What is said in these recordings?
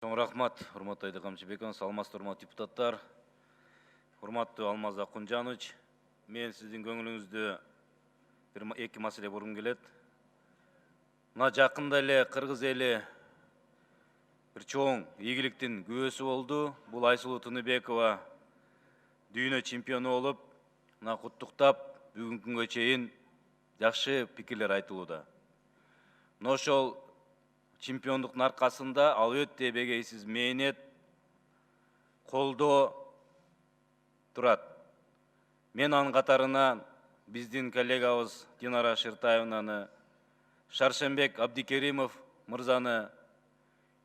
Чоң рахмат, урматтуу Айда Камчыбеков, саламатсыздар урматтуу депутаттар. Урматтуу Алмаз Акунжанович, мен сиздин көңүлүңүздү бир эки маселе бургум келет. Мына жакында эле кыргыз эли бир чоң ийгиликтин күбөсү болду. Бул Айсулуу Тыныбекова дүйнө чемпиону болуп, мына куттуктап, бүгүнкү күнгө чейин жакшы пикирлер айтылууда. Мына ошол чемпиондуктун аркасында албетте бегейсиз мээнет, колдоо турат. Мен анын катарына биздин коллегабыз Динара Шертаевнаны, Шаршембек Абдикеримов мырзаны,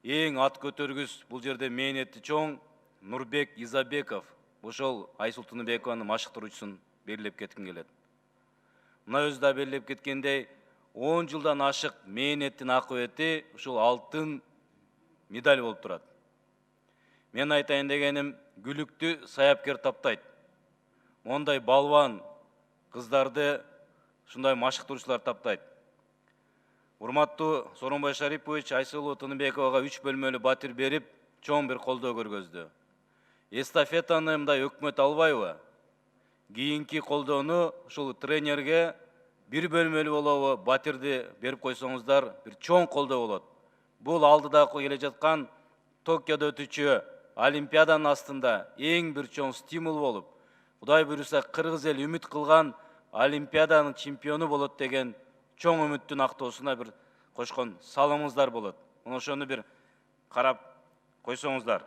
эң ат көтөргүс бул жерде мээнети чоң Нурбек Изабеков ошол Айсулуу Тыныбекованын машыктыруучусун белгилеп кетким келет. Мына өзү да белгилеп кеткендей, 10 жылдан ашык мээнеттин акыбети ушул алтын медаль болуп турат. Мен айтайын дегеним, күлүктү саяпкер таптайт. Мондай балбан кыздарды ушундай машыктыруучулар таптайт. Урматтуу Сооронбай Шарипович Айсулуу Тыныбековага 3 бөлмөлүү батир берип, чоң бир колдоо көргөздү. Эстафетаны мындай өкмөт албайбы? Кийинки колдоону ушул тренерге 1 бөлмөлүү болобу батирди берип койсоңуздар, бир чоң колдоо болот. Бул алдыдагы келе жаткан Токиодо өтүүчү Олимпиаданын астында эң бир чоң стимул болуп, Кудай буйруса кыргыз эл үмүт кылган Олимпиаданын чемпиону болот деген чоң үмүттүн актоосуна бир кошкон салымыңыздар болот. Ошону бир карап койсоңуздар.